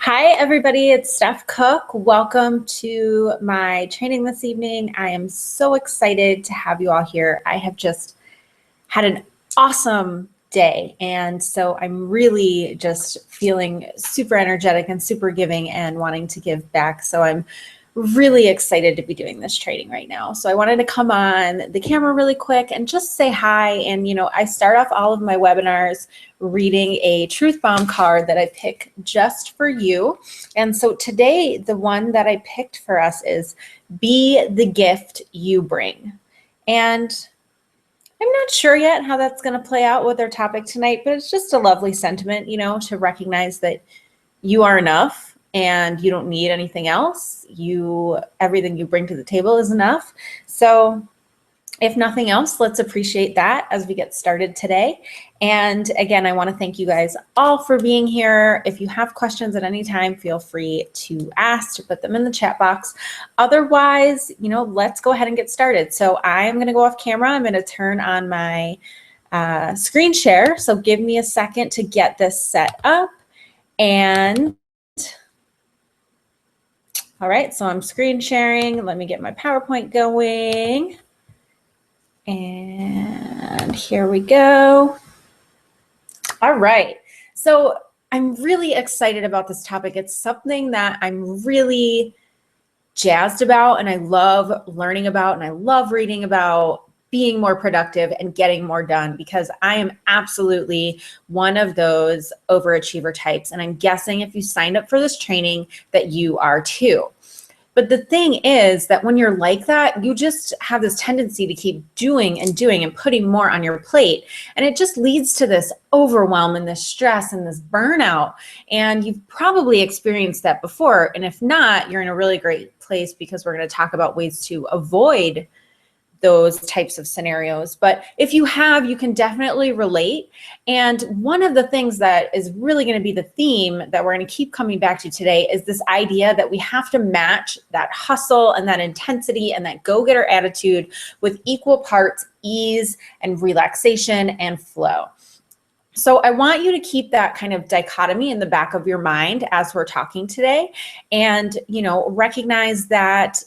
Hi, everybody. It's Steph Cook. Welcome to my training this evening. I am so excited to have you all here. I have just had an awesome day, and so I'm really just feeling super energetic and super giving and wanting to give back. So I'm really excited to be doing this training right now. So I wanted to come on the camera really quick and just say hi. And, I start off all of my webinars reading a truth bomb card that I pick just for you. And so today, the one that I picked for us is be the gift you bring. And I'm not sure yet how that's going to play out with our topic tonight, but it's just a lovely sentiment, to recognize that you are enough and you don't need anything else. Everything you bring to the table is enough. So if nothing else, let's appreciate that as we get started today. And again, I want to thank you guys all for being here. If you have questions at any time, feel free to ask, to put them in the chat box. Otherwise, let's go ahead and get started. So I'm going to go off camera. I'm going to turn on my screen share. So give me a second to get this set up. And all right, so I'm screen sharing. Let me get my PowerPoint going. And here we go. All right, so I'm really excited about this topic. It's something that I'm really jazzed about, and I love learning about, and I love reading about being more productive and getting more done, because I am absolutely one of those overachiever types. And I'm guessing if you signed up for this training that you are too. But the thing is that when you're like that, you just have this tendency to keep doing and putting more on your plate. And it just leads to this overwhelm and this stress and this burnout. And you've probably experienced that before. And if not, you're in a really great place, because we're going to talk about ways to avoid those types of scenarios. But if you have, you can definitely relate. And one of the things that is really going to be the theme that we're going to keep coming back to today is this idea that we have to match that hustle and that intensity and that go-getter attitude with equal parts ease and relaxation and flow. So I want you to keep that kind of dichotomy in the back of your mind as we're talking today, and recognize that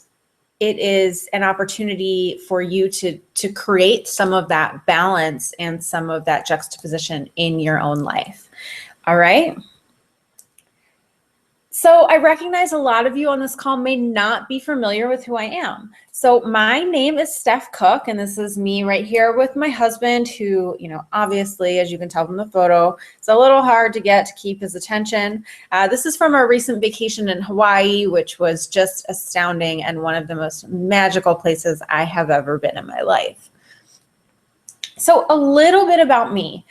it is an opportunity for you to create some of that balance and some of that juxtaposition in your own life. All right. So I recognize a lot of you on this call may not be familiar with who I am. So my name is Steph Cook, and this is me right here with my husband, who, obviously, as you can tell from the photo, it's a little hard to keep his attention. This is from our recent vacation in Hawaii, which was just astounding and one of the most magical places I have ever been in my life. So a little bit about me.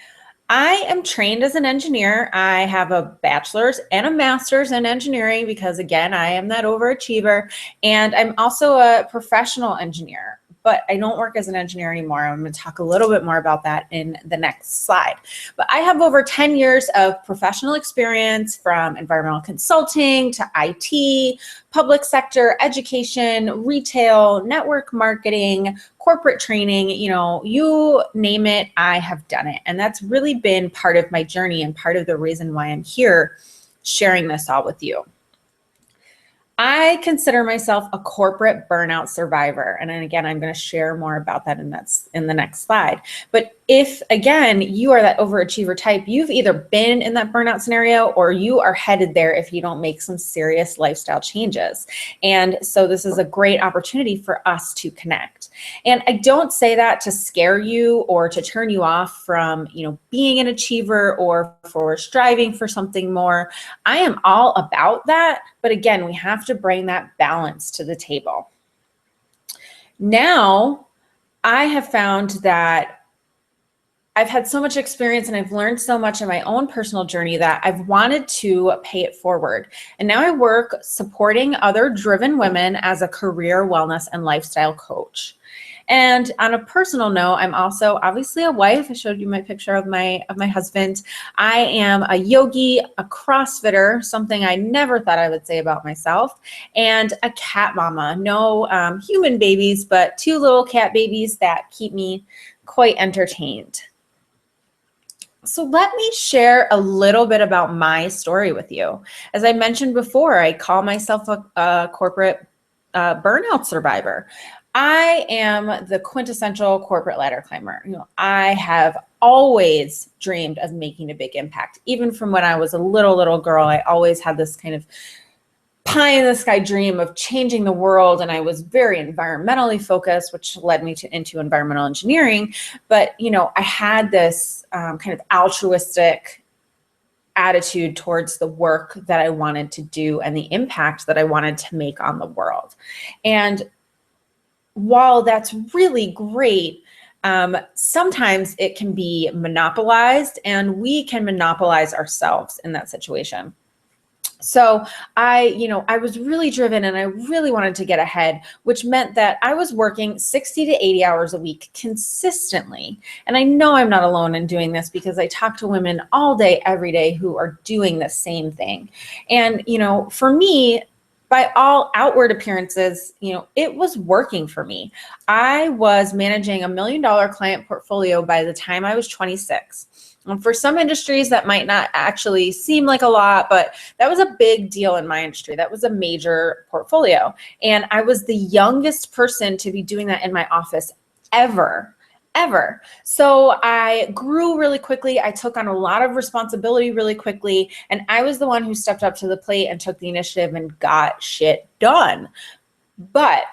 I am trained as an engineer. I have a bachelor's and a master's in engineering because, again, I am that overachiever. And I'm also a professional engineer, but I don't work as an engineer anymore. I'm going to talk a little bit more about that in the next slide. But I have over 10 years of professional experience, from environmental consulting to IT, public sector, education, retail, network marketing, corporate training, you name it, I have done it. And that's really been part of my journey and part of the reason why I'm here sharing this all with you. I consider myself a corporate burnout survivor. And then again, I'm going to share more about that in the next slide. But if, again, you are that overachiever type, you've either been in that burnout scenario or you are headed there if you don't make some serious lifestyle changes. And so this is a great opportunity for us to connect. And I don't say that to scare you or to turn you off from, being an achiever or for striving for something more. I am all about that. But again, we have to bring that balance to the table. Now, I have found that I've had so much experience and I've learned so much in my own personal journey that I've wanted to pay it forward. And now I work supporting other driven women as a career wellness and lifestyle coach. And on a personal note, I'm also obviously a wife. I showed you my picture of my husband. I am a yogi, a CrossFitter, something I never thought I would say about myself, and a cat mama. No human babies, but 2 little cat babies that keep me quite entertained. So let me share a little bit about my story with you. As I mentioned before, I call myself a corporate burnout survivor. I am the quintessential corporate ladder climber. I have always dreamed of making a big impact. Even from when I was a little girl, I always had this kind of pie in the sky dream of changing the world. And I was very environmentally focused, which led me into environmental engineering. But, I had this kind of altruistic attitude towards the work that I wanted to do and the impact that I wanted to make on the world. And while that's really great, sometimes it can be monopolized, and we can monopolize ourselves in that situation. So I was really driven, and I really wanted to get ahead, which meant that I was working 60 to 80 hours a week consistently. And I know I'm not alone in doing this, because I talk to women all day, every day, who are doing the same thing. And, for me, by all outward appearances, it was working for me. I was managing $1 million client portfolio by the time I was 26. And for some industries, that might not actually seem like a lot, but that was a big deal in my industry. That was a major portfolio. And I was the youngest person to be doing that in my office ever. So I grew really quickly. I took on a lot of responsibility really quickly. And I was the one who stepped up to the plate and took the initiative and got shit done. But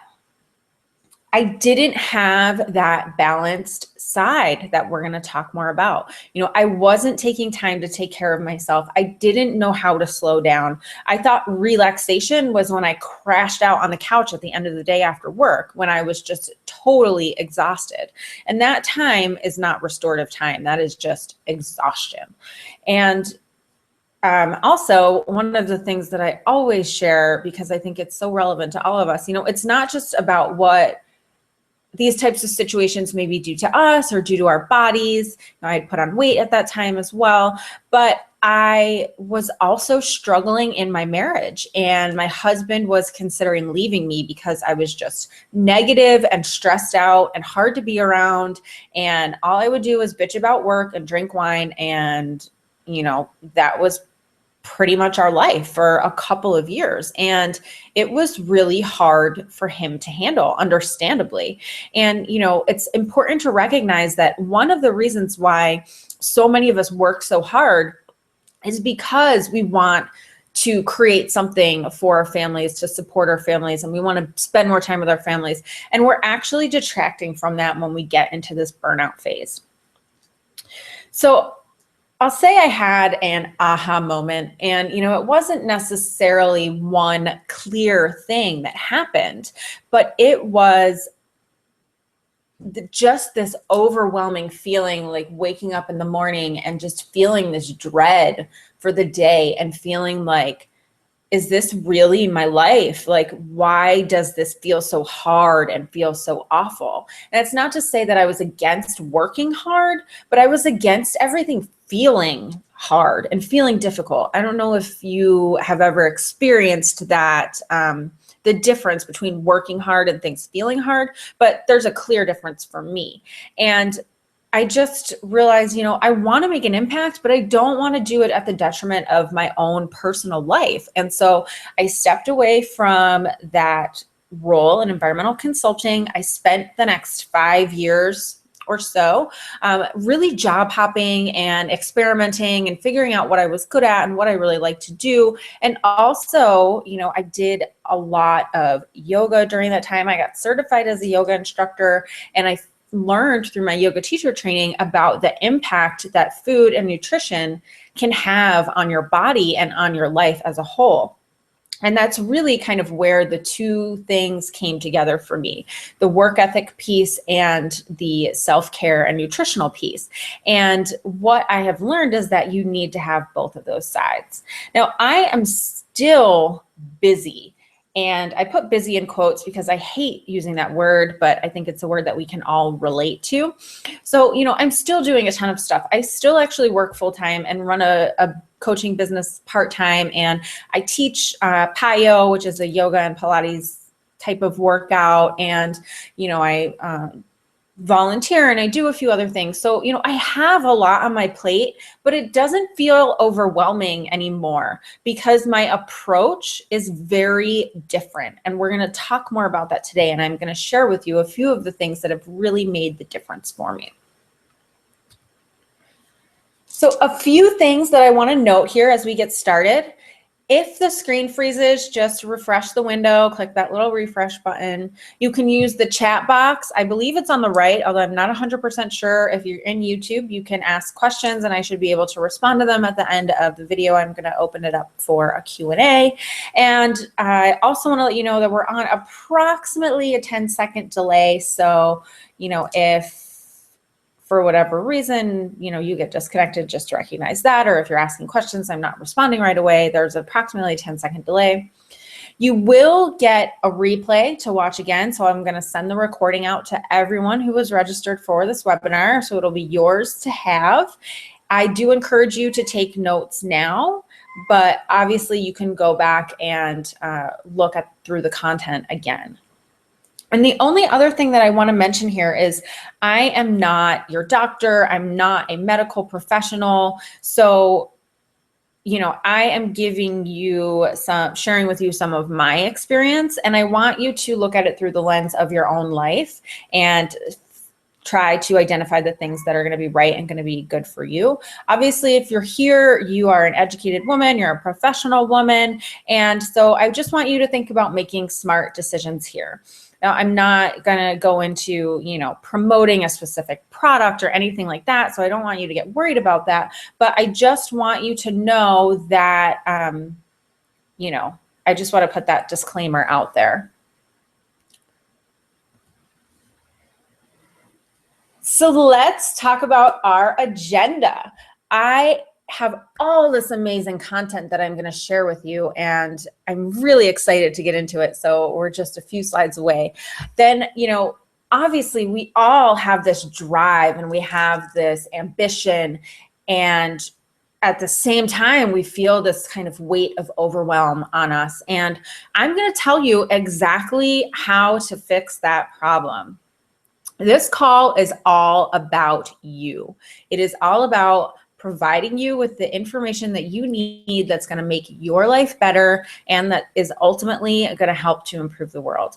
I didn't have that balanced side that we're going to talk more about. I wasn't taking time to take care of myself. I didn't know how to slow down. I thought relaxation was when I crashed out on the couch at the end of the day after work, when I was just totally exhausted. And that time is not restorative time. That is just exhaustion. And also, one of the things that I always share, because I think it's so relevant to all of us, it's not just about what these types of situations maybe due to us or due to our bodies. I had put on weight at that time as well, but I was also struggling in my marriage, and my husband was considering leaving me because I was just negative and stressed out and hard to be around. And all I would do was bitch about work and drink wine. And, that was pretty much our life for a couple of years. And it was really hard for him to handle, understandably. And, it's important to recognize that one of the reasons why so many of us work so hard is because we want to create something for our families, to support our families, and we want to spend more time with our families. And we're actually detracting from that when we get into this burnout phase. So I'll say I had an aha moment, and, it wasn't necessarily one clear thing that happened, but it was just this overwhelming feeling, like waking up in the morning and just feeling this dread for the day and feeling like, is this really my life? Like, why does this feel so hard and feel so awful? And it's not to say that I was against working hard, but I was against everything feeling hard and feeling difficult. I don't know if you have ever experienced that, the difference between working hard and things feeling hard, but there's a clear difference for me. And I just realized, I want to make an impact, but I don't want to do it at the detriment of my own personal life. And so I stepped away from that role in environmental consulting. I spent the next 5 years or so really job hopping and experimenting and figuring out what I was good at and what I really like to do. And also, I did a lot of yoga during that time. I got certified as a yoga instructor, and I learned through my yoga teacher training about the impact that food and nutrition can have on your body and on your life as a whole. And that's really kind of where the two things came together for me, the work ethic piece and the self-care and nutritional piece. And what I have learned is that you need to have both of those sides. Now, I am still busy. And I put busy in quotes because I hate using that word, but I think it's a word that we can all relate to. So, I'm still doing a ton of stuff. I still actually work full-time and run a coaching business part-time. And I teach PIO, which is a yoga and Pilates type of workout. And, I volunteer and I do a few other things. So, I have a lot on my plate, but it doesn't feel overwhelming anymore because my approach is very different. And we're going to talk more about that today. And I'm going to share with you a few of the things that have really made the difference for me. So a few things that I want to note here as we get started. If the screen freezes, just refresh the window, click that little refresh button. You can use the chat box. I believe it's on the right, although I'm not 100% sure. If you're in YouTube, you can ask questions and I should be able to respond to them at the end of the video. I'm going to open it up for a Q&A. And I also want to let you know that we're on approximately a 10-second delay. So, if for whatever reason, you get disconnected, just to recognize that. Or if you're asking questions, I'm not responding right away. There's approximately a 10-second delay. You will get a replay to watch again. So I'm going to send the recording out to everyone who was registered for this webinar. So it'll be yours to have. I do encourage you to take notes now, but obviously you can go back and look through the content again. And the only other thing that I want to mention here is I am not your doctor. I'm not a medical professional. So, I am giving you sharing with you some of my experience, and I want you to look at it through the lens of your own life and try to identify the things that are going to be right and going to be good for you. Obviously, if you're here, you are an educated woman, you're a professional woman. And so I just want you to think about making smart decisions here. Now, I'm not going to go into, promoting a specific product or anything like that. So I don't want you to get worried about that. But I just want you to know that, I just want to put that disclaimer out there. So let's talk about our agenda. I have all this amazing content that I'm going to share with you, and I'm really excited to get into it. So we're just a few slides away. Then, obviously we all have this drive and we have this ambition, and at the same time, we feel this kind of weight of overwhelm on us. And I'm going to tell you exactly how to fix that problem. This call is all about you. It is all about providing you with the information that you need that's going to make your life better and that is ultimately going to help to improve the world.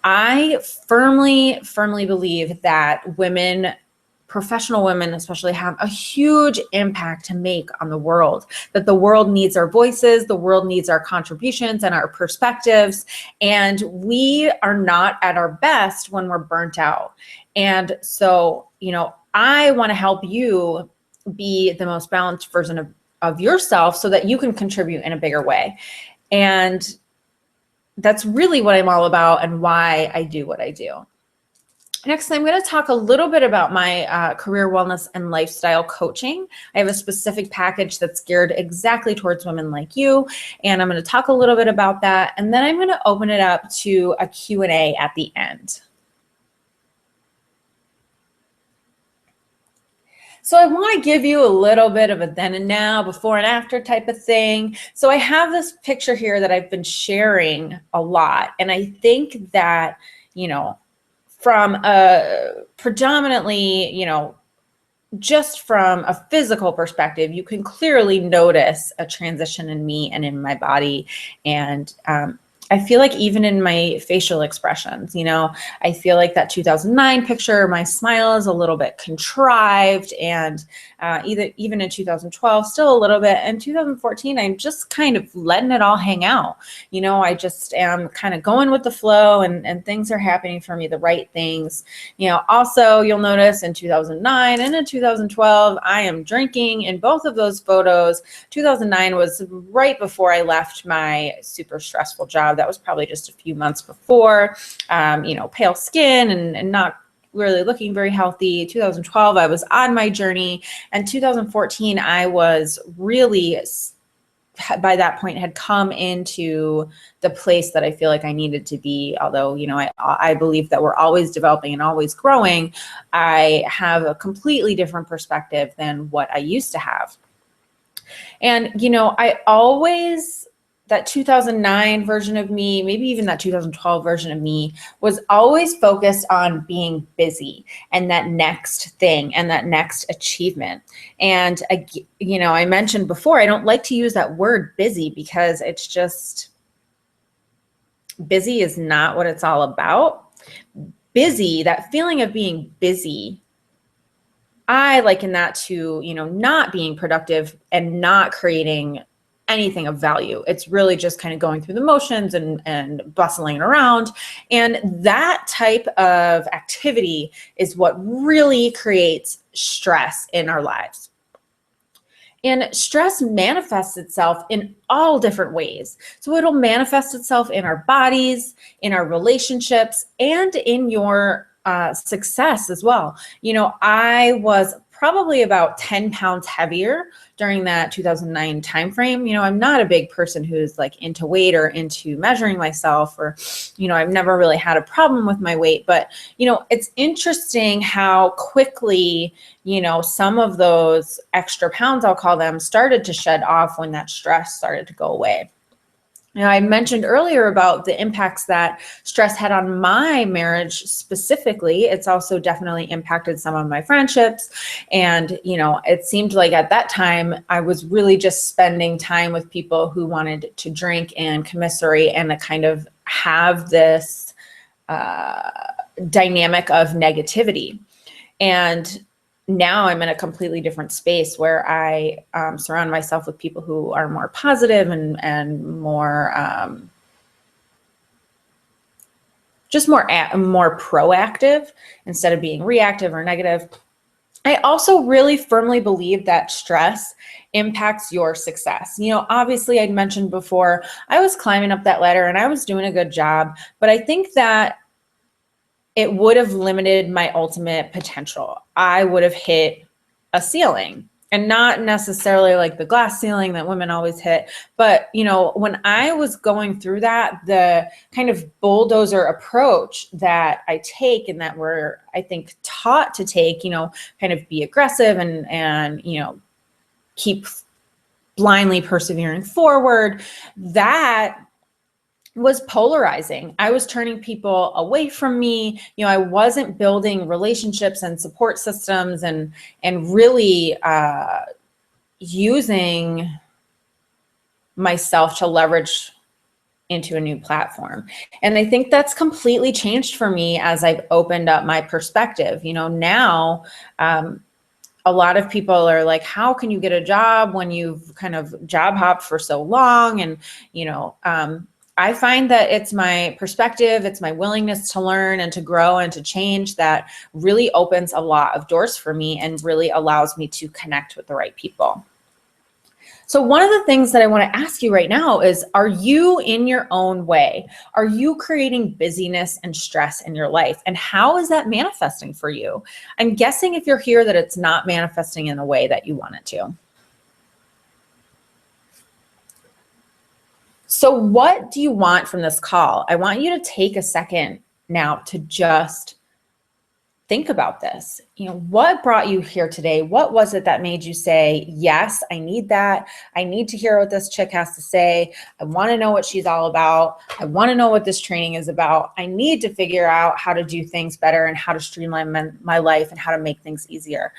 I firmly believe that women, professional women especially, have a huge impact to make on the world, that the world needs our voices, the world needs our contributions and our perspectives, and we are not at our best when we're burnt out. And so, I want to help you be the most balanced version of yourself so that you can contribute in a bigger way. And that's really what I'm all about and why I do what I do. Next, I'm going to talk a little bit about my career wellness and lifestyle coaching. I have a specific package that's geared exactly towards women like you, and I'm going to talk a little bit about that, and then I'm going to open it up to a Q&A at the end. So I want to give you a little bit of a then and now, before and after type of thing. So I have this picture here that I've been sharing a lot, and I think that, from a predominantly, just from a physical perspective, you can clearly notice a transition in me and in my body. And I feel like even in my facial expressions, I feel like that 2009 picture, my smile is a little bit contrived, and even in 2012, still a little bit. In 2014, I'm just kind of letting it all hang out. I just am kind of going with the flow, and things are happening for me, the right things. Also, you'll notice in 2009 and in 2012, I am drinking in both of those photos. 2009 was right before I left my super stressful job. That was probably just a few months before, pale skin and not really looking very healthy. 2012, I was on my journey, and 2014, I was really, by that point, had come into the place that I feel like I needed to be. Although, I believe that we're always developing and always growing, I have a completely different perspective than what I used to have. And, I always that 2009 version of me, maybe even that 2012 version of me, was always focused on being busy and that next thing and that next achievement. And I mentioned before, I don't like to use that word busy because it's just, busy is not what it's all about. Busy, that feeling of being busy, I liken that to, not being productive and not creating anything of value. It's really just kind of going through the motions and bustling around. And that type of activity is what really creates stress in our lives. And stress manifests itself in all different ways. So it'll manifest itself in our bodies, in our relationships, and in your success as well. I was probably about 10 pounds heavier during that 2009 timeframe. I'm not a big person who's like into weight or into measuring myself, or, I've never really had a problem with my weight, but, it's interesting how quickly, some of those extra pounds, I'll call them, started to shed off when that stress started to go away. Now, I mentioned earlier about the impacts that stress had on my marriage specifically. It's also definitely impacted some of my friendships. And, it seemed like at that time, I was really just spending time with people who wanted to drink and commiserate and to kind of have this dynamic of negativity. And now I'm in a completely different space where I surround myself with people who are more positive and more just more proactive instead of being reactive or negative. I also really firmly believe that stress impacts your success. Obviously I'd mentioned before, I was climbing up that ladder and I was doing a good job, but I think that it would have limited my ultimate potential. I would have hit a ceiling, and not necessarily like the glass ceiling that women always hit. But, when I was going through that, the kind of bulldozer approach that I take and that we're, I think, taught to take, kind of be aggressive and keep blindly persevering forward, that was polarizing. I was turning people away from me. I wasn't building relationships and support systems and really using myself to leverage into a new platform. And I think that's completely changed for me as I've opened up my perspective. Now, a lot of people are like, how can you get a job when you've kind of job hopped for so long? And, I find that it's my perspective, it's my willingness to learn and to grow and to change that really opens a lot of doors for me and really allows me to connect with the right people. So one of the things that I want to ask you right now is, are you in your own way? Are you creating busyness and stress in your life? And how is that manifesting for you? I'm guessing if you're here that it's not manifesting in a way that you want it to. So what do you want from this call? I want you to take a second now to just think about this. What brought you here today? What was it that made you say, yes, I need that. I need to hear what this chick has to say. I want to know what she's all about. I want to know what this training is about. I need to figure out how to do things better and how to streamline my life and how to make things easier.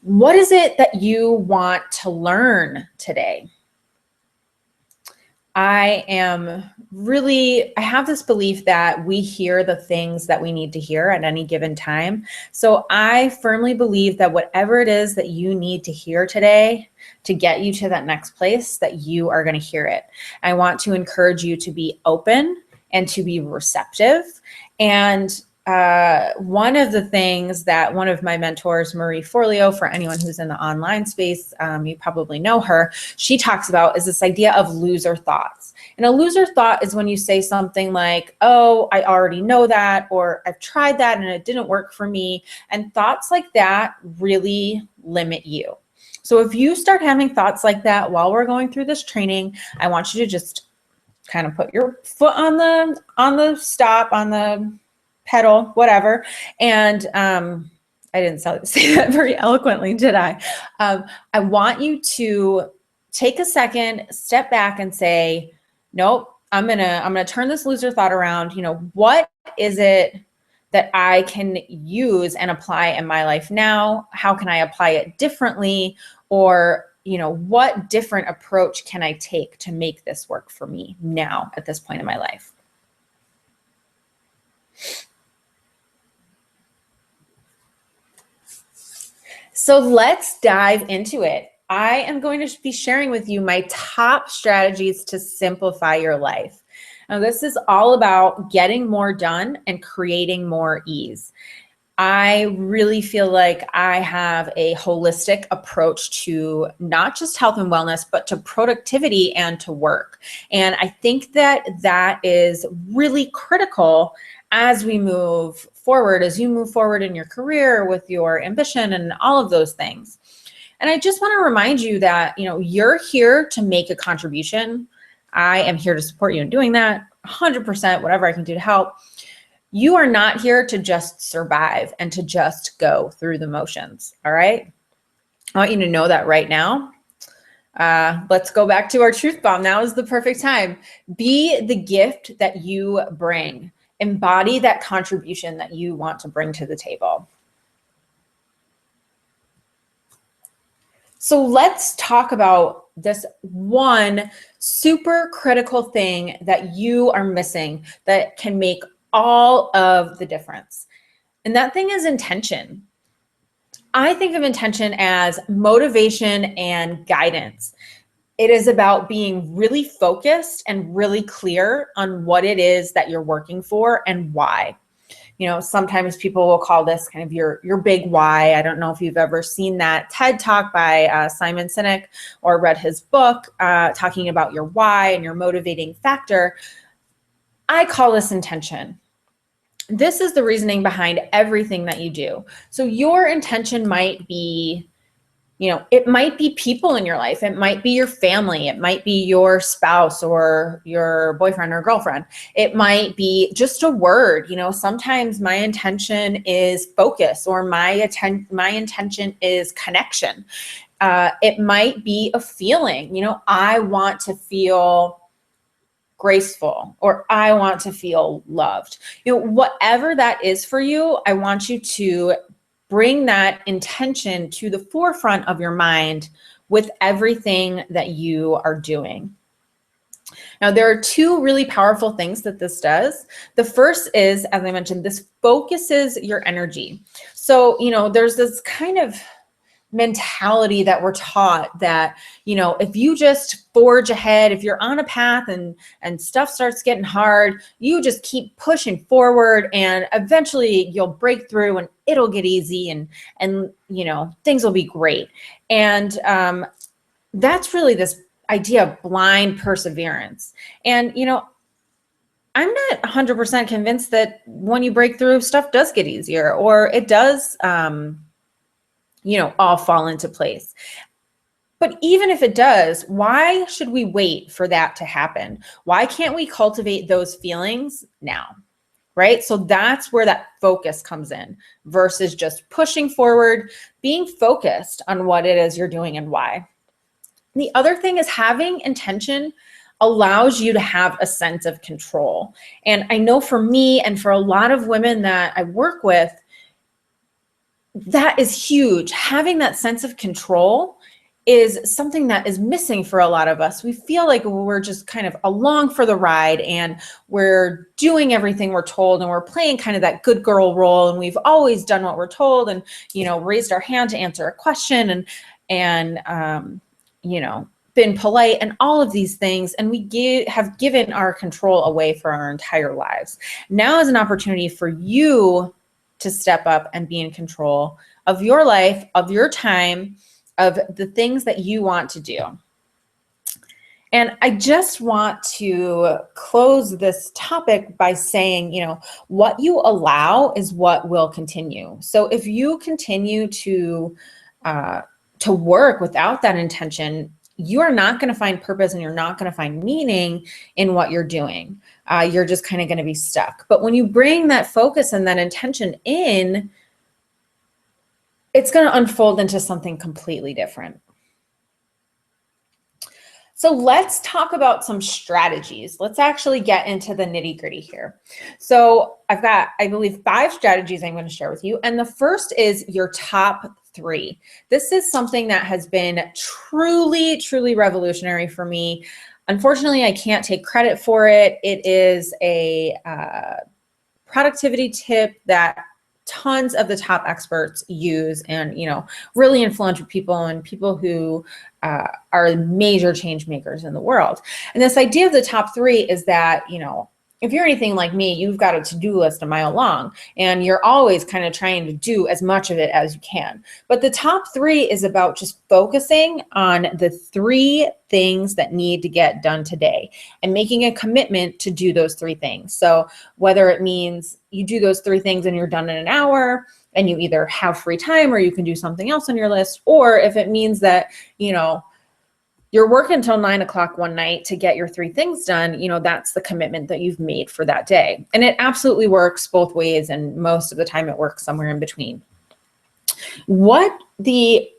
What is it that you want to learn today? I have this belief that we hear the things that we need to hear at any given time. So I firmly believe that whatever it is that you need to hear today to get you to that next place, that you are going to hear it. I want to encourage you to be open and to be receptive. And one of the things that one of my mentors, Marie Forleo, for anyone who's in the online space, you probably know her, she talks about is this idea of loser thoughts. And a loser thought is when you say something like, oh, I already know that, or I've tried that and it didn't work for me. And thoughts like that really limit you. So if you start having thoughts like that while we're going through this training, I want you to just kind of put your foot on the stop, on the pedal, whatever. And I didn't say that very eloquently, did I? I want you to take a second, step back and say, nope, I'm gonna turn this loser thought around. What is it that I can use and apply in my life now? How can I apply it differently? Or, what different approach can I take to make this work for me now at this point in my life? So let's dive into it. I am going to be sharing with you my top strategies to simplify your life. Now, this is all about getting more done and creating more ease. I really feel like I have a holistic approach to not just health and wellness, but to productivity and to work. And I think that that is really critical as we move forward, as you move forward in your career with your ambition and all of those things. And I just want to remind you that, you're here to make a contribution. I am here to support you in doing that 100%, whatever I can do to help. You are not here to just survive and to just go through the motions. All right. I want you to know that right now. Let's go back to our truth bomb. Now is the perfect time. Be the gift that you bring. Embody that contribution that you want to bring to the table. So let's talk about this one super critical thing that you are missing that can make all of the difference. And that thing is intention. I think of intention as motivation and guidance. It is about being really focused and really clear on what it is that you're working for and why. Sometimes people will call this kind of your big why. I don't know if you've ever seen that TED Talk by Simon Sinek or read his book talking about your why and your motivating factor. I call this intention. This is the reasoning behind everything that you do. So your intention might be, it might be people in your life. It might be your family. It might be your spouse or your boyfriend or girlfriend. It might be just a word. Sometimes my intention is focus, or my intention is connection. It might be a feeling. I want to feel graceful, or I want to feel loved. Whatever that is for you, I want you to bring that intention to the forefront of your mind with everything that you are doing. Now, there are two really powerful things that this does. The first is, as I mentioned, this focuses your energy. So, there's this kind of mentality that we're taught that, if you just forge ahead, if you're on a path and stuff starts getting hard, you just keep pushing forward and eventually you'll break through and it'll get easy and things will be great. And that's really this idea of blind perseverance. And, I'm not 100% convinced that when you break through, stuff does get easier, or it does all fall into place. But even if it does, why should we wait for that to happen? Why can't we cultivate those feelings now? Right? So that's where that focus comes in versus just pushing forward, being focused on what it is you're doing and why. The other thing is having intention allows you to have a sense of control. And I know for me and for a lot of women that I work with, that is huge. Having that sense of control is something that is missing for a lot of us. We feel like we're just kind of along for the ride and we're doing everything we're told and we're playing kind of that good girl role, and we've always done what we're told and, raised our hand to answer a question and been polite and all of these things. And we have given our control away for our entire lives. Now is an opportunity for you to step up and be in control of your life, of your time, of the things that you want to do. And I just want to close this topic by saying, what you allow is what will continue. So if you continue to work without that intention, you are not going to find purpose and you're not going to find meaning in what you're doing. You're just kind of going to be stuck. But when you bring that focus and that intention in, it's going to unfold into something completely different. So let's talk about some strategies. Let's actually get into the nitty gritty here. So I've got, I believe, 5 strategies I'm going to share with you. And the first is your top 3. This is something that has been truly, truly revolutionary for me. Unfortunately, I can't take credit for it. It is a productivity tip that tons of the top experts use, and really influential people and people who are major change makers in the world. And this idea of the top 3 is that if you're anything like me, you've got a to-do list a mile long, and you're always kind of trying to do as much of it as you can. But the top 3 is about just focusing on the 3 things that need to get done today and making a commitment to do those 3 things. So whether it means you do those 3 things and you're done in an hour, and you either have free time or you can do something else on your list, or if it means that, you're working until 9 o'clock one night to get your 3 things done, that's the commitment that you've made for that day. And it absolutely works both ways, and most of the time it works somewhere in between. What the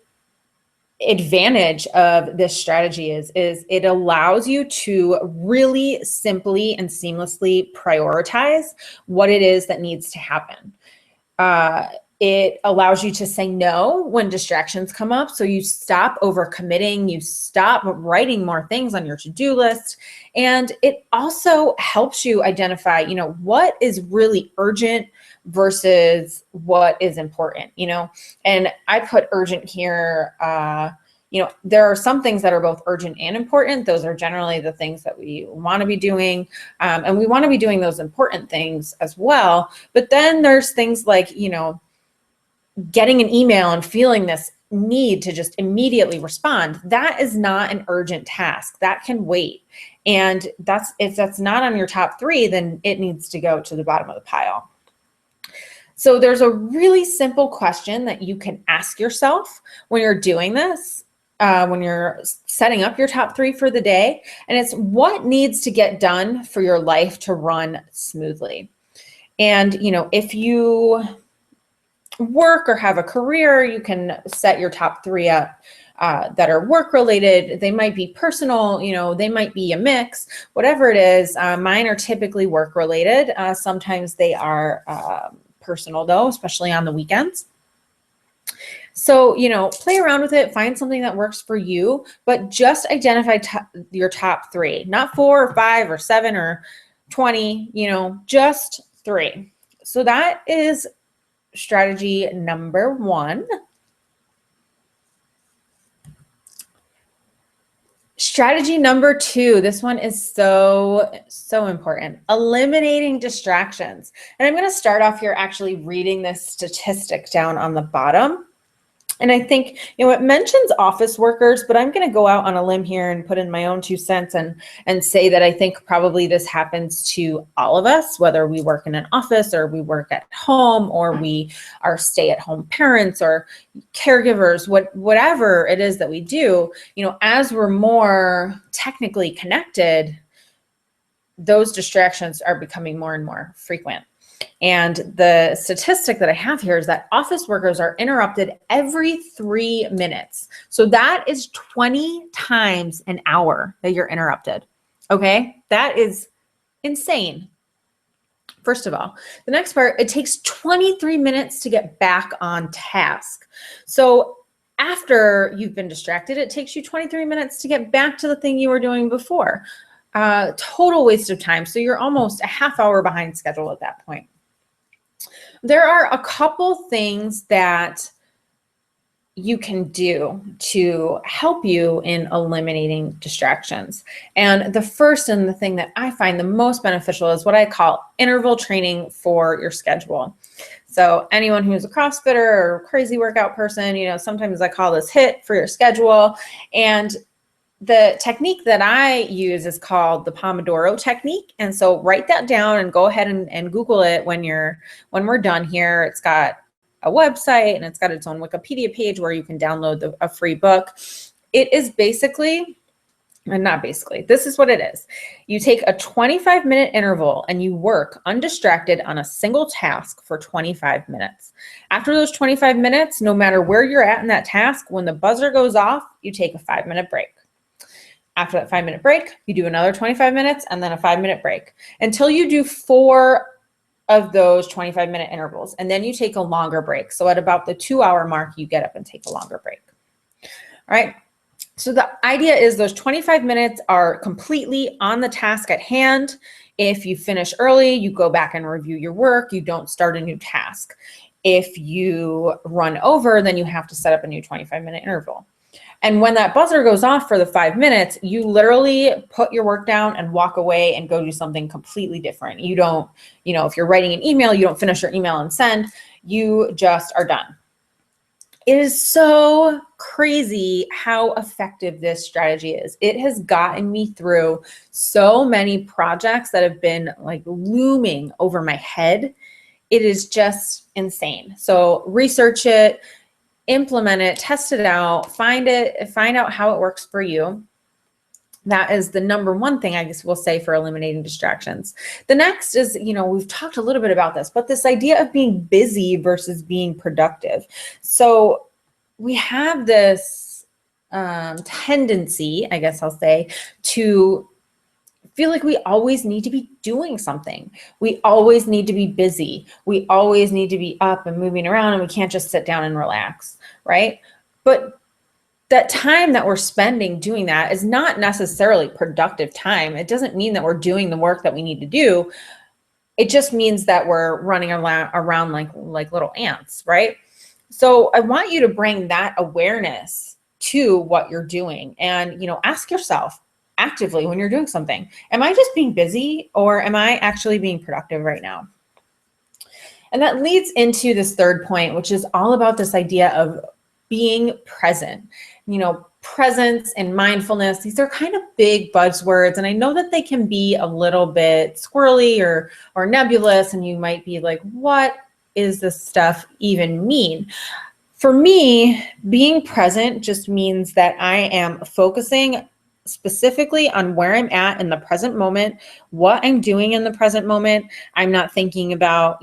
advantage of this strategy is it allows you to really simply and seamlessly prioritize what it is that needs to happen. It allows you to say no when distractions come up. So you stop overcommitting, you stop writing more things on your to-do list. And it also helps you identify, what is really urgent versus what is important, And I put urgent here. There are some things that are both urgent and important. Those are generally the things that we want to be doing. And we want to be doing those important things as well. But then there's things like, getting an email and feeling this need to just immediately respond. That is not an urgent task. That can wait. And if that's not on your top 3, then it needs to go to the bottom of the pile. So there's a really simple question that you can ask yourself when you're doing this, when you're setting up your top 3 for the day. And it's, what needs to get done for your life to run smoothly? And, if you work or have a career, you can set your top 3 up that are work related. They might be personal, they might be a mix, whatever it is. Mine are typically work related. Sometimes they are personal though, especially on the weekends. So, play around with it, find something that works for you, but just identify your top 3, not 4 or 5 or 7 or 20, just 3. So that is strategy number 1. Strategy number 2, this one is so important. Eliminating distractions. And I'm going to start off here actually reading this statistic down on the bottom. And I think, it mentions office workers, but I'm going to go out on a limb here and put in my own 2 cents and say that I think probably this happens to all of us, whether we work in an office or we work at home or we are stay-at-home parents or caregivers, whatever it is that we do, as we're more technically connected, those distractions are becoming more and more frequent. And the statistic that I have here is that office workers are interrupted every 3 minutes. So that is 20 times an hour that you're interrupted. Okay, that is insane. First of all, the next part, it takes 23 minutes to get back on task. So after you've been distracted, it takes you 23 minutes to get back to the thing you were doing before. Total waste of time. So you're almost a half hour behind schedule at that point. There are a couple things that you can do to help you in eliminating distractions. And the first, and the thing that I find the most beneficial, is what I call interval training for your schedule. So anyone who's a CrossFitter or crazy workout person, sometimes I call this HIIT for your schedule. And the technique that I use is called the Pomodoro technique. And so write that down and go ahead and Google it when we're done here. It's got a website and it's got its own Wikipedia page where you can download a free book. It is basically, and not basically, this is what it is. You take a 25-minute interval and you work undistracted on a single task for 25 minutes. After those 25 minutes, no matter where you're at in that task, when the buzzer goes off, you take a 5-minute break. After that 5-minute break, you do another 25 minutes and then a 5-minute break until you do 4 of those 25-minute intervals. And then you take a longer break. So at about the 2-hour mark, you get up and take a longer break. All right. So the idea is those 25 minutes are completely on the task at hand. If you finish early, you go back and review your work. You don't start a new task. If you run over, then you have to set up a new 25-minute interval. And when that buzzer goes off for the 5 minutes, you literally put your work down and walk away and go do something completely different. You don't, if you're writing an email, you don't finish your email and send, you just are done. It is so crazy how effective this strategy is. It has gotten me through so many projects that have been like looming over my head. It is just insane. So research it, implement it, test it out, find out how it works for you. That is the number one thing I guess we'll say for eliminating distractions. The next is, we've talked a little bit about this, but this idea of being busy versus being productive. So we have this tendency, I guess I'll say, to feel like we always need to be doing something. We always need to be busy. We always need to be up and moving around, and we can't just sit down and relax, right? But that time that we're spending doing that is not necessarily productive time. It doesn't mean that we're doing the work that we need to do. It just means that we're running around like little ants, right? So I want you to bring that awareness to what you're doing and, ask yourself actively when you're doing something, am I just being busy or am I actually being productive right now? And that leads into this third point, which is all about this idea of being present. Presence and mindfulness, these are kind of big buzzwords. And I know that they can be a little bit squirrely or nebulous. And you might be like, what is this stuff even mean? For me, being present just means that I am focusing specifically on where I'm at in the present moment, what I'm doing in the present moment. I'm not thinking about,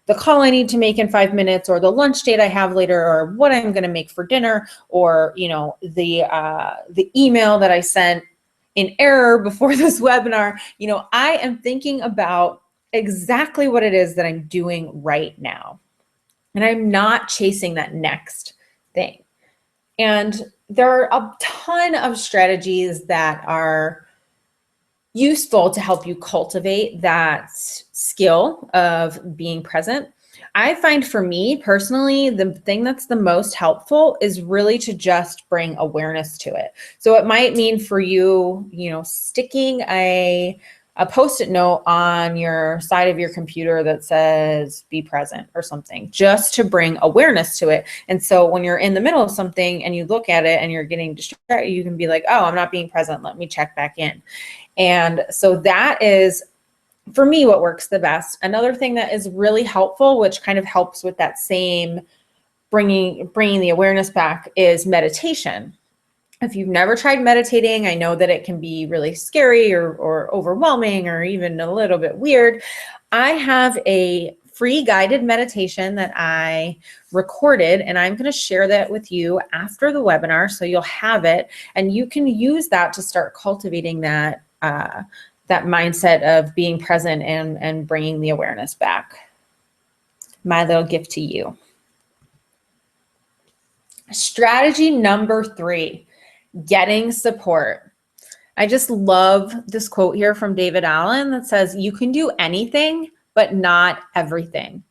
the call I need to make in 5 minutes or the lunch date I have later or what I'm going to make for dinner or, the email that I sent in error before this webinar. I am thinking about exactly what it is that I'm doing right now. And I'm not chasing that next thing. And there are a ton of strategies that are useful to help you cultivate that skill of being present. I find for me personally, the thing that's the most helpful is really to just bring awareness to it. So it might mean for you, sticking a Post-it note on your side of your computer that says be present or something, just to bring awareness to it. And so when you're in the middle of something and you look at it and you're getting distracted, you can be like, oh, I'm not being present. Let me check back in. And so that is, for me, what works the best. Another thing that is really helpful, which kind of helps with that same bringing the awareness back, is meditation. If you've never tried meditating, I know that it can be really scary or overwhelming or even a little bit weird. I have a free guided meditation that I recorded, and I'm going to share that with you after the webinar, so you'll have it, and you can use that to start cultivating that mindset of being present and bringing the awareness back. My little gift to you. Strategy number 3. Getting support. I just love this quote here from David Allen that says, you can do anything, but not everything.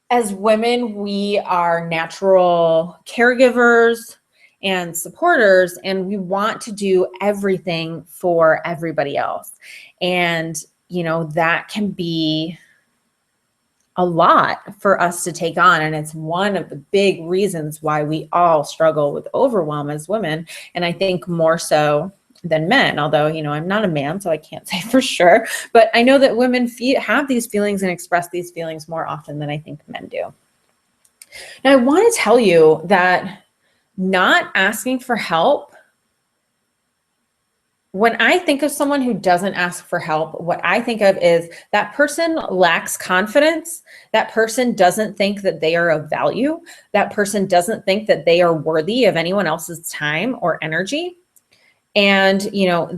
As women, we are natural caregivers and supporters, and we want to do everything for everybody else. And, that can be a lot for us to take on. And it's one of the big reasons why we all struggle with overwhelm as women. And I think more so than men, although, I'm not a man, so I can't say for sure, but I know that women have these feelings and express these feelings more often than I think men do. Now, I want to tell you that not asking for help, when I think of someone who doesn't ask for help, what I think of is that person lacks confidence. That person doesn't think that they are of value. That person doesn't think that they are worthy of anyone else's time or energy. And,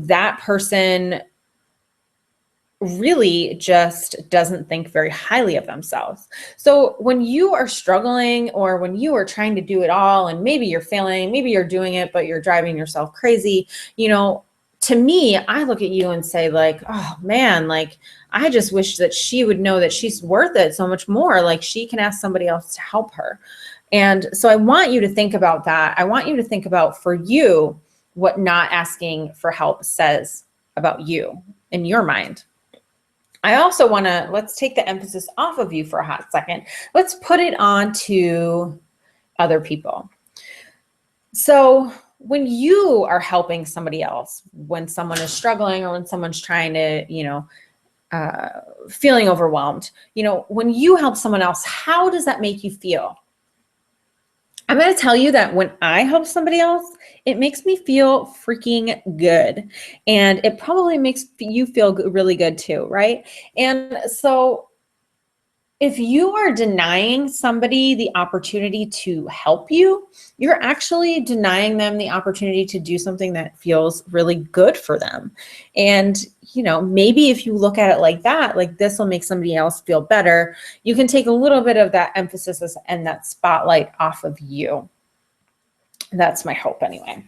that person really just doesn't think very highly of themselves. So when you are struggling, or when you are trying to do it all, and maybe you're failing, maybe you're doing it, but you're driving yourself crazy, to me, I look at you and say, like, oh man, like, I just wish that she would know that she's worth it so much more. Like, she can ask somebody else to help her. And so I want you to think about that. I want you to think about, for you, what not asking for help says about you in your mind. I also want to, let's take the emphasis off of you for a hot second. Let's put it on to other people. So when you are helping somebody else, when someone is struggling, or when someone's trying to, feeling overwhelmed, when you help someone else, how does that make you feel? I'm going to tell you that when I help somebody else, it makes me feel freaking good. And it probably makes you feel really good too, right? And so if you are denying somebody the opportunity to help you, you're actually denying them the opportunity to do something that feels really good for them. And, maybe if you look at it like that, like, this will make somebody else feel better, you can take a little bit of that emphasis and that spotlight off of you. That's my hope anyway.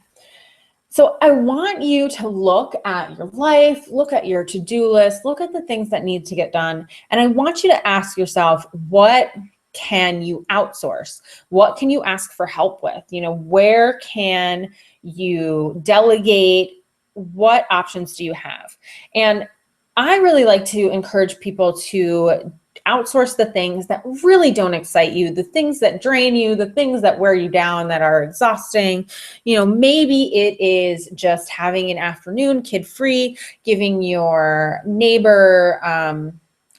So I want you to look at your life, look at your to-do list, look at the things that need to get done. And I want you to ask yourself, what can you outsource? What can you ask for help with? Where can you delegate? What options do you have? And I really like to encourage people to outsource the things that really don't excite you, the things that drain you, the things that wear you down, that are exhausting. Maybe it is just having an afternoon kid-free, giving your neighbor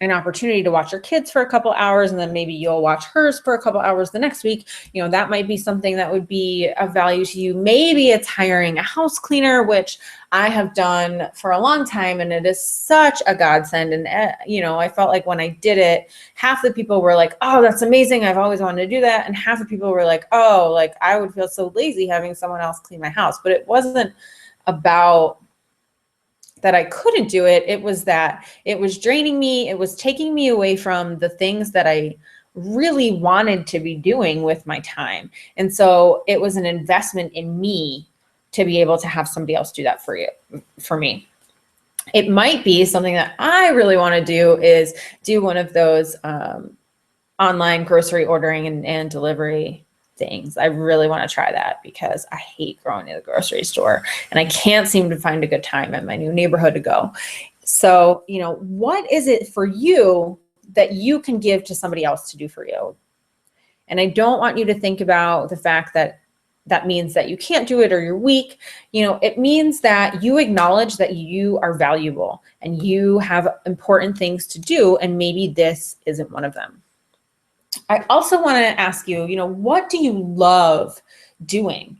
an opportunity to watch your kids for a couple hours, and then maybe you'll watch hers for a couple hours the next week. That might be something that would be of value to you. Maybe it's hiring a house cleaner, which I have done for a long time, and it is such a godsend. And, I felt like when I did it, half the people were like, oh, that's amazing, I've always wanted to do that. And half the people were like, oh, like, I would feel so lazy having someone else clean my house. But it wasn't about that I couldn't do it. It was that it was draining me. It was taking me away from the things that I really wanted to be doing with my time. And so it was an investment in me to be able to have somebody else do that for me. It might be something that I really want to do, is do one of those online grocery ordering and delivery things. I really want to try that, because I hate going to the grocery store and I can't seem to find a good time in my new neighborhood to go. So, what is it for you that you can give to somebody else to do for you? And I don't want you to think about the fact that that means that you can't do it or you're weak. It means that you acknowledge that you are valuable and you have important things to do, and maybe this isn't one of them. I also want to ask you, what do you love doing?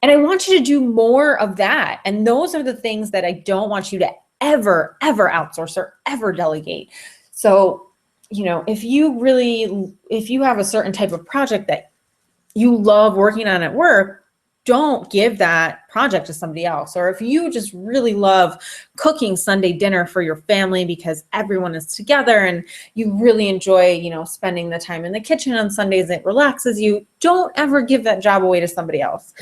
And I want you to do more of that. And those are the things that I don't want you to ever outsource or ever delegate. So, if you have a certain type of project that you love working on at work, don't give that project to somebody else. Or if you just really love cooking Sunday dinner for your family because everyone is together and you really enjoy, spending the time in the kitchen on Sundays, it relaxes you, don't ever give that job away to somebody else.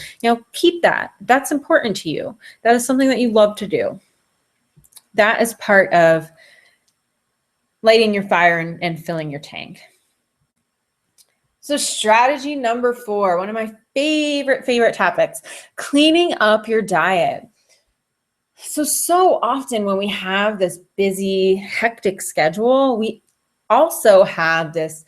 Keep that. That's important to you. That is something that you love to do. That is part of lighting your fire and filling your tank. So strategy number 4, one of my favorite topics, cleaning up your diet. So often when we have this busy, hectic schedule, we also have this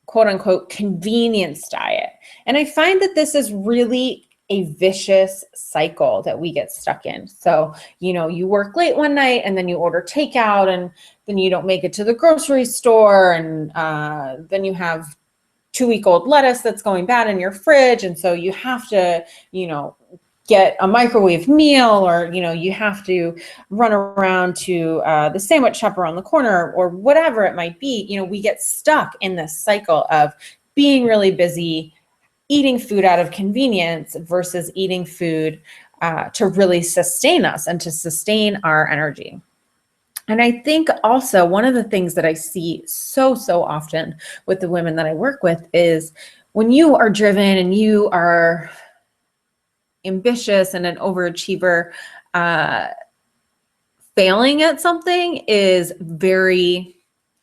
quote unquote convenience diet. And I find that this is really a vicious cycle that we get stuck in. So, you work late one night and then you order takeout, and then you don't make it to the grocery store, and then you have 2-week-old lettuce that's going bad in your fridge. And so you have to, get a microwave meal, or, you have to run around to the sandwich shop around the corner, or whatever it might be. We get stuck in this cycle of being really busy, eating food out of convenience versus eating food to really sustain us and to sustain our energy. And I think also one of the things that I see so often with the women that I work with is when you are driven and you are ambitious and an overachiever, failing at something is very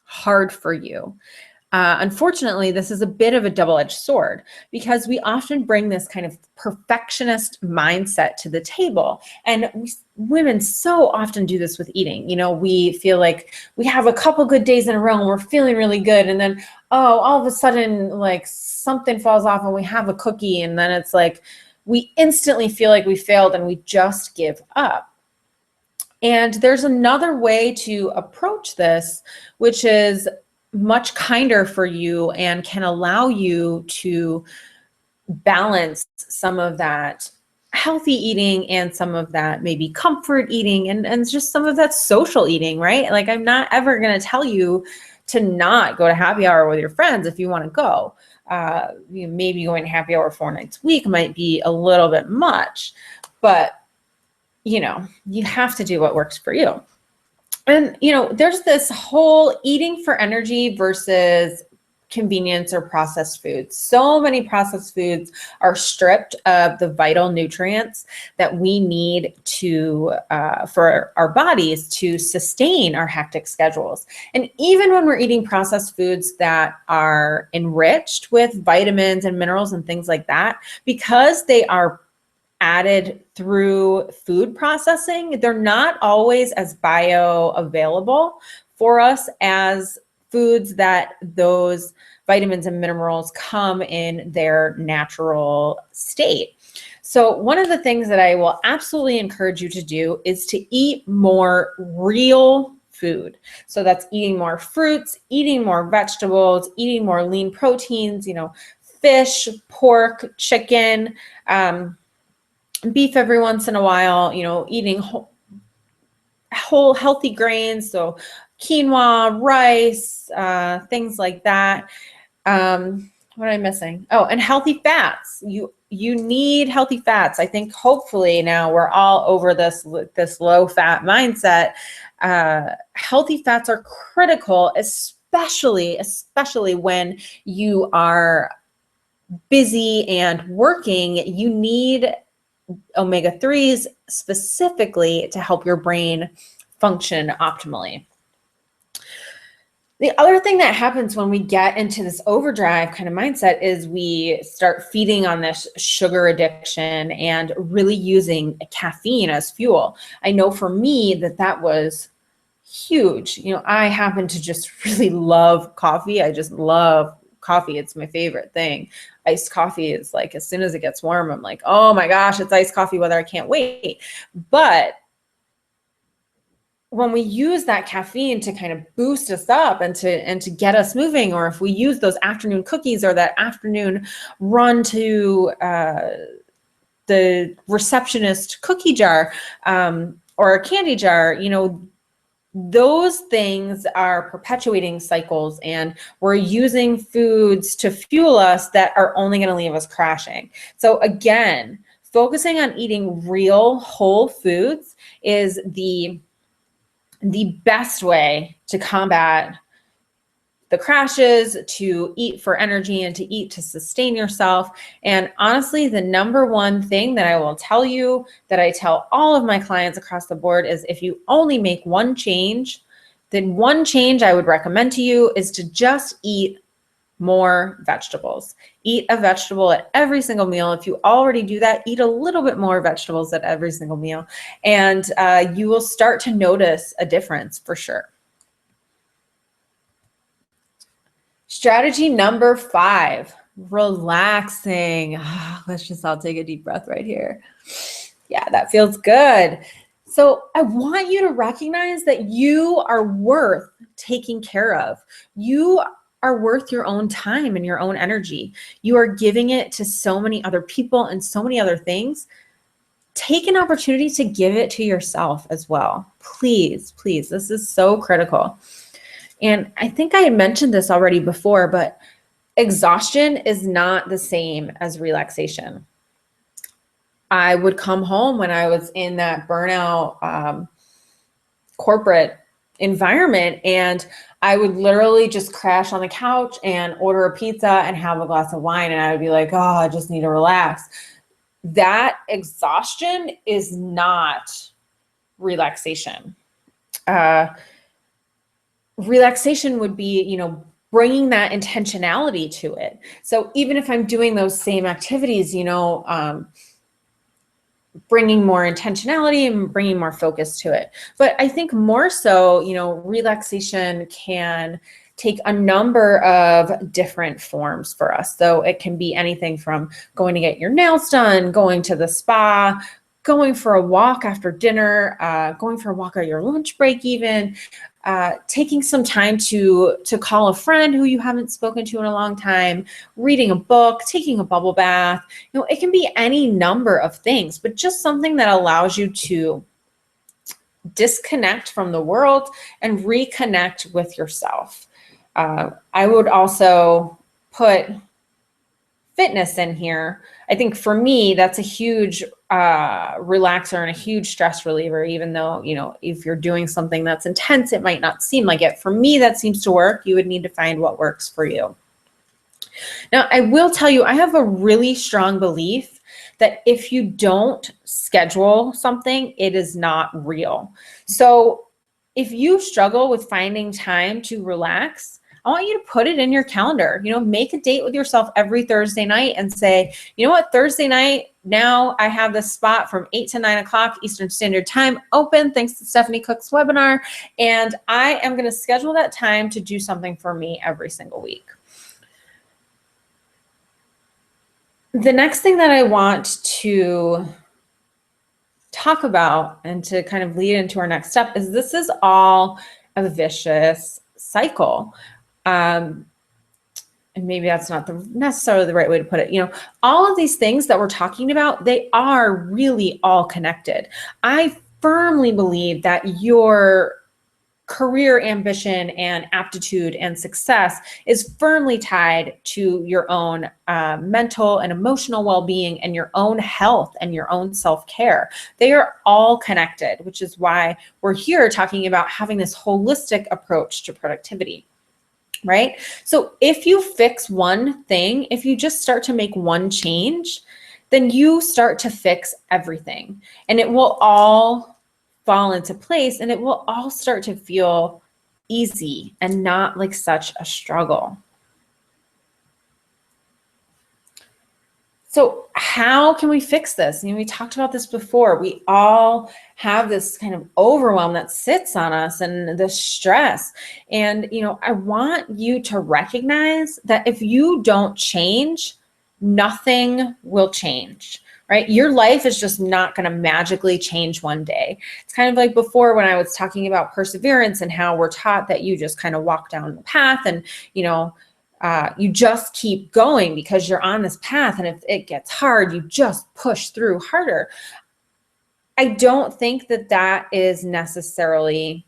hard for you. Unfortunately, this is a bit of a double-edged sword because we often bring this kind of perfectionist mindset to the table. And women so often do this with eating. You know, we feel like we have a couple good days in a row and we're feeling really good. And then, oh, all of a sudden, like something falls off and we have a cookie. And then it's like, we instantly feel like we failed and we just give up. And there's another way to approach this, which is much kinder for you and can allow you to balance some of that healthy eating and some of that maybe comfort eating and just some of that social eating, right? Like, I'm not ever going to tell you to not go to happy hour with your friends if you want to go. Maybe going to happy hour 4 nights a week might be a little bit much, but you know, you have to do what works for you. And, you know, there's this whole eating for energy versus convenience or processed foods. So many processed foods are stripped of the vital nutrients that we need to for our bodies to sustain our hectic schedules. And even when we're eating processed foods that are enriched with vitamins and minerals and things like that, because they are added through food processing, they're not always as bioavailable for us as foods that those vitamins and minerals come in their natural state. So one of the things that I will absolutely encourage you to do is to eat more real food. So that's eating more fruits, eating more vegetables, eating more lean proteins, you know, fish, pork, chicken, beef every once in a while, you know, eating whole healthy grains. So quinoa, rice, things like that. What am I missing? Oh, and healthy fats. You need healthy fats. I think hopefully now we're all over this low fat mindset. Healthy fats are critical, especially when you are busy and working. You need omega-3s specifically to help your brain function optimally. The other thing that happens when we get into this overdrive kind of mindset is we start feeding on this sugar addiction and really using caffeine as fuel. I know for me that was huge. You know, I happen to just really love coffee. I just love coffee. It's my favorite thing. Iced coffee is like, as soon as it gets warm, I'm like, oh my gosh, it's iced coffee, whether I can't wait. But when we use that caffeine to kind of boost us up and to get us moving, or if we use those afternoon cookies or that afternoon run to the receptionist cookie jar or a candy jar, you know, those things are perpetuating cycles, and we're using foods to fuel us that are only going to leave us crashing. So again, focusing on eating real whole foods is the best way to combat the crashes, to eat for energy and to eat to sustain yourself. And honestly, the number one thing that I will tell you, that I tell all of my clients across the board, is if you only make one change, then one change I would recommend to you is to just eat more vegetables. Eat a vegetable at every single meal. If you already do that, eat a little bit more vegetables at every single meal, and you will start to notice a difference for sure. Strategy number 5, relaxing. Let's just all take a deep breath right here. Yeah, that feels good. So I want you to recognize that you are worth taking care of. You are worth your own time and your own energy. You are giving it to so many other people and so many other things. Take an opportunity to give it to yourself as well. Please, please, this is so critical. And I think I had mentioned this already before, but exhaustion is not the same as relaxation. I would come home when I was in that burnout corporate environment, and I would literally just crash on the couch and order a pizza and have a glass of wine, and I would be like, oh, I just need to relax. That exhaustion is not relaxation. Relaxation would be, you know, bringing that intentionality to it. So even if I'm doing those same activities, you know, bringing more intentionality and bringing more focus to it. But I think more so, you know, relaxation can take a number of different forms for us. So it can be anything from going to get your nails done, going to the spa, going for a walk after dinner, going for a walk at your lunch break even, taking some time to call a friend who you haven't spoken to in a long time, reading a book, taking a bubble bath. You know, it can be any number of things, but just something that allows you to disconnect from the world and reconnect with yourself. I would also put fitness in here. I think for me, that's a huge relaxer and a huge stress reliever, even though, you know, if you're doing something that's intense, it might not seem like it. For me, that seems to work. You would need to find what works for you. Now, I will tell you, I have a really strong belief that if you don't schedule something, it is not real. So if you struggle with finding time to relax, I want you to put it in your calendar. You know, make a date with yourself every Thursday night and say, you know what, Thursday night, now I have this spot from 8 to 9 o'clock Eastern Standard Time open, thanks to Stephanie Cook's webinar. And I am going to schedule that time to do something for me every single week. The next thing that I want to talk about and to kind of lead into our next step is this is all a vicious cycle. And maybe that's not necessarily the right way to put it. You know, all of these things that we're talking about, they are really all connected. I firmly believe that your career ambition and aptitude and success is firmly tied to your own mental and emotional well-being and your own health and your own self-care. They are all connected, which is why we're here talking about having this holistic approach to productivity. Right? So if you fix one thing, if you just start to make one change, then you start to fix everything, and it will all fall into place, and it will all start to feel easy and not like such a struggle. So how can we fix this? You know, we talked about this before. We all have this kind of overwhelm that sits on us and the stress. And, you know, I want you to recognize that if you don't change, nothing will change, right? Your life is just not going to magically change one day. It's kind of like before when I was talking about perseverance and how we're taught that you just kind of walk down the path and, you know, you just keep going because you're on this path, and if it gets hard, you just push through harder. I don't think that that is necessarily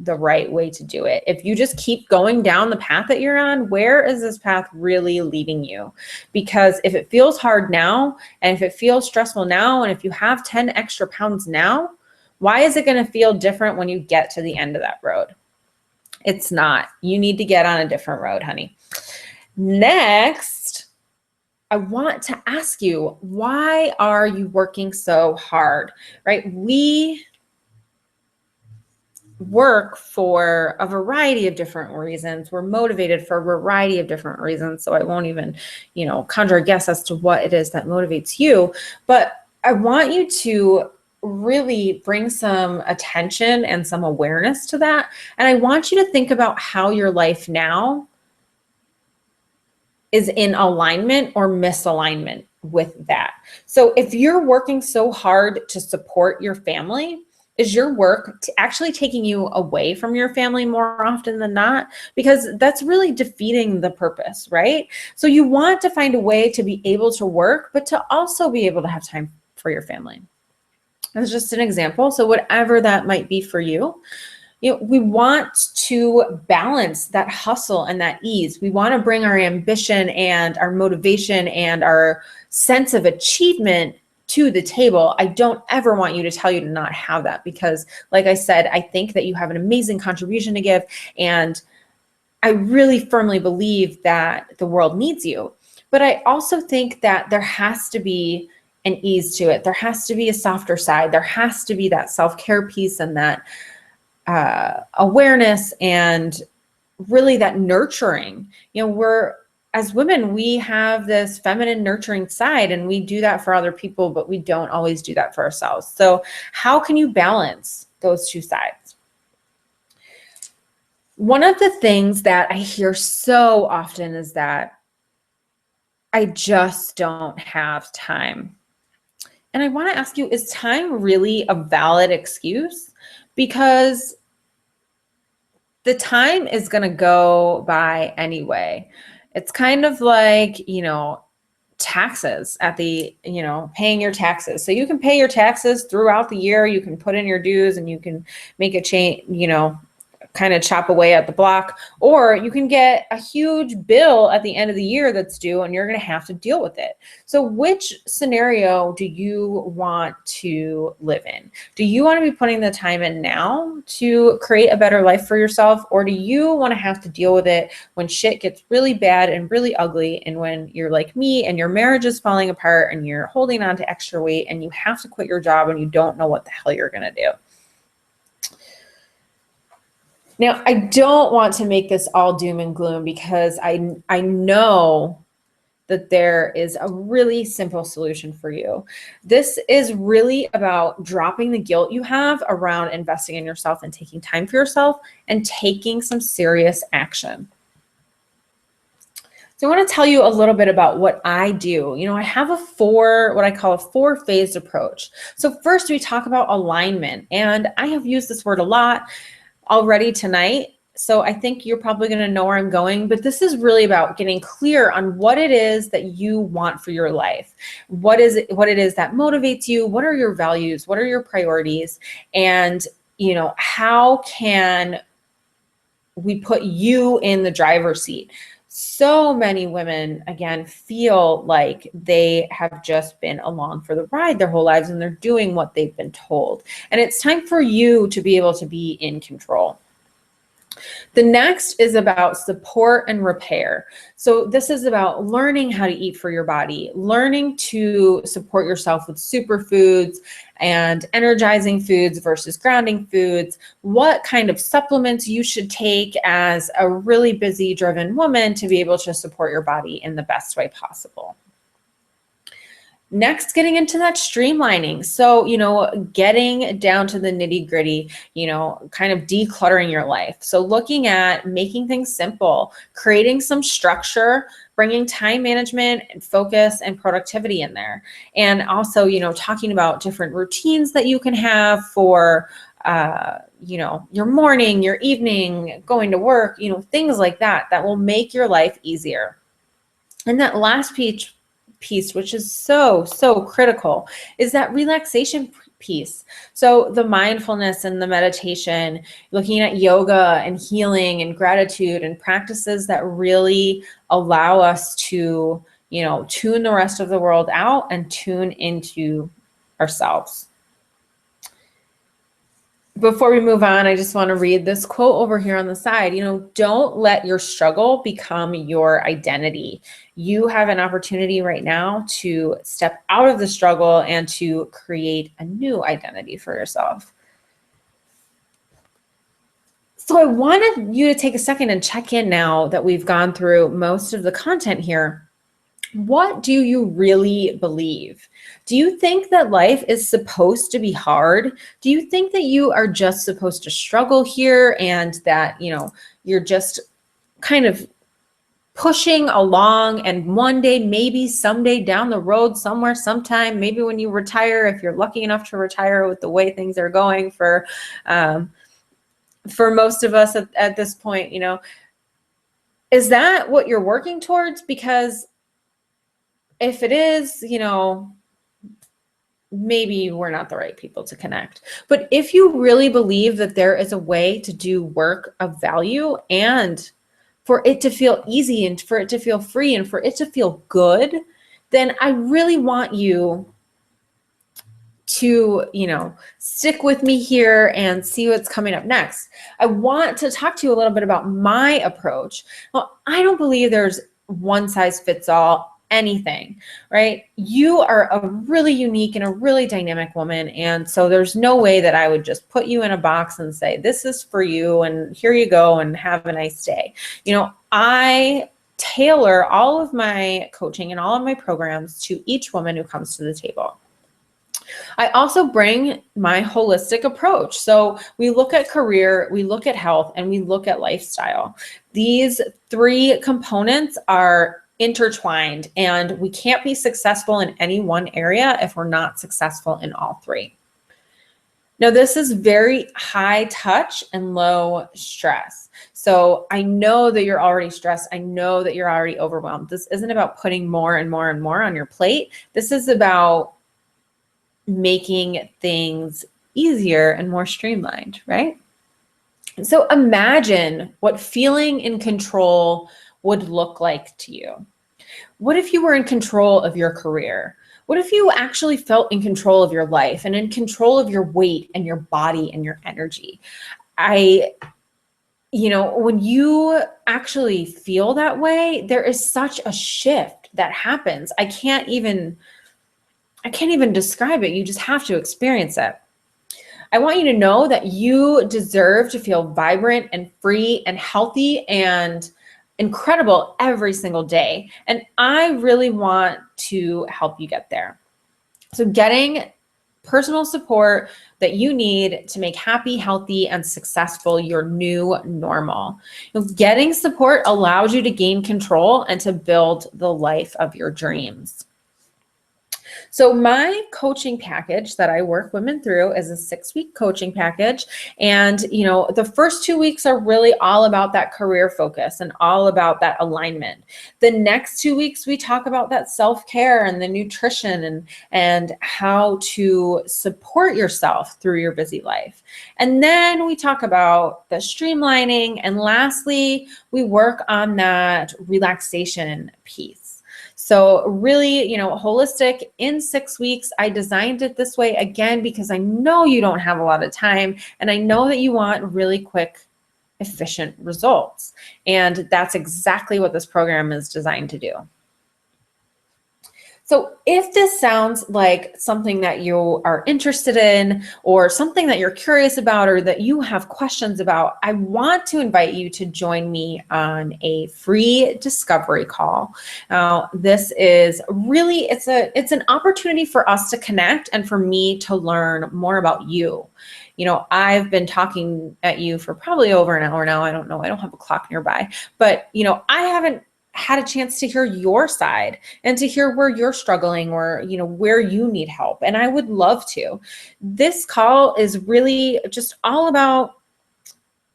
the right way to do it. If you just keep going down the path that you're on, where is this path really leading you? Because if it feels hard now, and if it feels stressful now, and if you have 10 extra pounds now, why is it going to feel different when you get to the end of that road? It's not. You need to get on a different road, honey. Next, I want to ask you, why are you working so hard, right? We work for a variety of different reasons. We're motivated for a variety of different reasons. So I won't even, you know, conjure a guess as to what it is that motivates you. But I want you to really bring some attention and some awareness to that. And I want you to think about how your life now is in alignment or misalignment with that. So if you're working so hard to support your family, is your work actually taking you away from your family more often than not? Because that's really defeating the purpose, right? So you want to find a way to be able to work, but to also be able to have time for your family. That's just an example. So whatever that might be for you, you know, we want to balance that hustle and that ease. We want to bring our ambition and our motivation and our sense of achievement to the table. I don't ever want you to tell you to not have that, because like I said, I think that you have an amazing contribution to give, and I really firmly believe that the world needs you. But I also think that there has to be an ease to it. There has to be a softer side. There has to be that self-care piece and that awareness and really that nurturing. You know, as women, we have this feminine nurturing side, and we do that for other people, but we don't always do that for ourselves. So how can you balance those two sides? One of the things that I hear so often is that I just don't have time. And I want to ask you, is time really a valid excuse? Because the time is going to go by anyway. It's kind of like, taxes at the, paying your taxes. So you can pay your taxes throughout the year. You can put in your dues and you can make a change, kind of chop away at the block, or you can get a huge bill at the end of the year that's due and you're going to have to deal with it. So which scenario do you want to live in? Do you want to be putting the time in now to create a better life for yourself, or do you want to have to deal with it when shit gets really bad and really ugly, and when you're like me and your marriage is falling apart and you're holding on to extra weight and you have to quit your job and you don't know what the hell you're going to do? Now, I don't want to make this all doom and gloom, because I know that there is a really simple solution for you. This is really about dropping the guilt you have around investing in yourself and taking time for yourself and taking some serious action. So I want to tell you a little bit about what I do. I have what I call a 4-phased approach. So first we talk about alignment, and I have used this word a lot already tonight, so I think you're probably going to know where I'm going, but this is really about getting clear on what it is that you want for your life. What it is that motivates you? What are your values? What are your priorities? And, how can we put you in the driver's seat? So many women, again, feel like they have just been along for the ride their whole lives and they're doing what they've been told. And it's time for you to be able to be in control. The next is about support and repair. So this is about learning how to eat for your body, learning to support yourself with superfoods and energizing foods versus grounding foods, what kind of supplements you should take as a really busy, driven woman to be able to support your body in the best way possible. Next, getting into that streamlining. So, getting down to the nitty gritty, kind of decluttering your life. So looking at making things simple, creating some structure, bringing time management and focus and productivity in there. And also, talking about different routines that you can have for, your morning, your evening, going to work, things like that will make your life easier. And that last piece, which is so critical, is that relaxation piece. So the mindfulness and the meditation, looking at yoga and healing and gratitude and practices that really allow us to, tune the rest of the world out and tune into ourselves. Before we move on, I just want to read this quote over here on the side. Don't let your struggle become your identity. You have an opportunity right now to step out of the struggle and to create a new identity for yourself. So I wanted you to take a second and check in now that we've gone through most of the content here. What do you really believe? Do you think that life is supposed to be hard? Do you think that you are just supposed to struggle here and that, you're just kind of pushing along, and one day, maybe someday down the road, somewhere, sometime, maybe when you retire, if you're lucky enough to retire with the way things are going for most of us at this point, is that what you're working towards? Because if it is, maybe we're not the right people to connect. But if you really believe that there is a way to do work of value and for it to feel easy and for it to feel free and for it to feel good, then I really want you to, stick with me here and see what's coming up next. I want to talk to you a little bit about my approach. Well, I don't believe there's one size fits all anything, right? You are a really unique and a really dynamic woman. And so there's no way that I would just put you in a box and say, this is for you and here you go and have a nice day. I tailor all of my coaching and all of my programs to each woman who comes to the table. I also bring my holistic approach. So we look at career, we look at health, and we look at lifestyle. These three components are intertwined, and we can't be successful in any one area if we're not successful in all three. Now, this is very high touch and low stress. So I know that you're already stressed. I know that you're already overwhelmed. This isn't about putting more and more and more on your plate. This is about making things easier and more streamlined, right? So imagine what feeling in control would look like to you. What if you were in control of your career? What if you actually felt in control of your life and in control of your weight and your body and your energy? When you actually feel that way, there is such a shift that happens. I can't even describe it. You just have to experience it. I want you to know that you deserve to feel vibrant and free and healthy and incredible every single day. And I really want to help you get there. So getting personal support that you need to make happy, healthy, and successful your new normal. Getting support allows you to gain control and to build the life of your dreams. So my coaching package that I work women through is a 6-week coaching package. And, the first 2 weeks are really all about that career focus and all about that alignment. The next 2 weeks, we talk about that self-care and the nutrition and how to support yourself through your busy life. And then we talk about the streamlining. And lastly, we work on that relaxation piece. So really, holistic in 6 weeks. I designed it this way again, because I know you don't have a lot of time and I know that you want really quick, efficient results. And that's exactly what this program is designed to do. So if this sounds like something that you are interested in or something that you're curious about or that you have questions about, I want to invite you to join me on a free discovery call. Now, this is really, it's an opportunity for us to connect and for me to learn more about you. I've been talking at you for probably over an hour now. I don't know. I don't have a clock nearby, but I haven't had a chance to hear your side and to hear where you're struggling or, where you need help. And I would love to. This call is really just all about,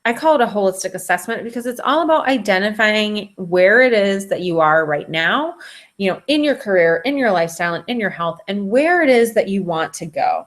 I call it a holistic assessment, because it's all about identifying where it is that you are right now, in your career, in your lifestyle, and in your health, and where it is that you want to go.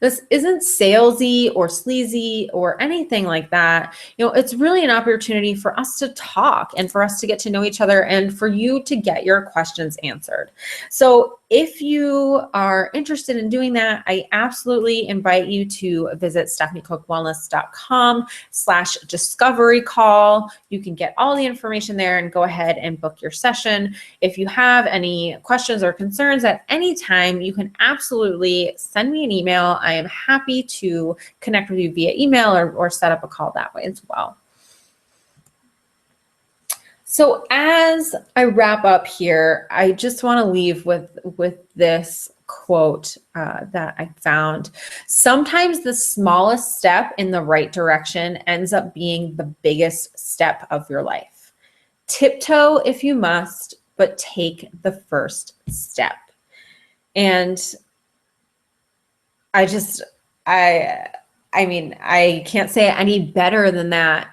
This isn't salesy or sleazy or anything like that. It's really an opportunity for us to talk and for us to get to know each other and for you to get your questions answered. So if you are interested in doing that, I absolutely invite you to visit stephaniecookwellness.com/discovery call. You can get all the information there and go ahead and book your session. If you have any questions or concerns at any time, you can absolutely send me an email. I am happy to connect with you via email or set up a call that way as well. So as I wrap up here, I just want to leave with this quote that I found. Sometimes the smallest step in the right direction ends up being the biggest step of your life. Tiptoe if you must, but take the first step. And I can't say it any better than that.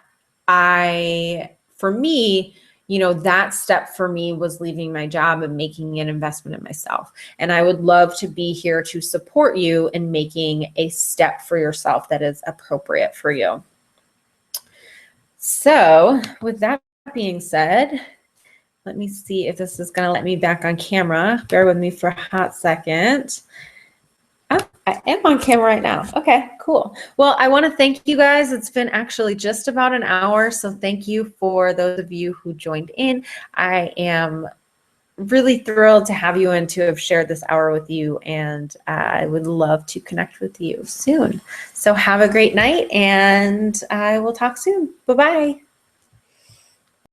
For me, that step for me was leaving my job and making an investment in myself. And I would love to be here to support you in making a step for yourself that is appropriate for you. So with that being said, let me see if this is going to let me back on camera. Bear with me for a hot second. Oh, I am on camera right now. Okay, cool. Well, I want to thank you guys. It's been actually just about an hour, so thank you for those of you who joined in. I am really thrilled to have you and to have shared this hour with you, and I would love to connect with you soon. So have a great night, and I will talk soon. Bye-bye.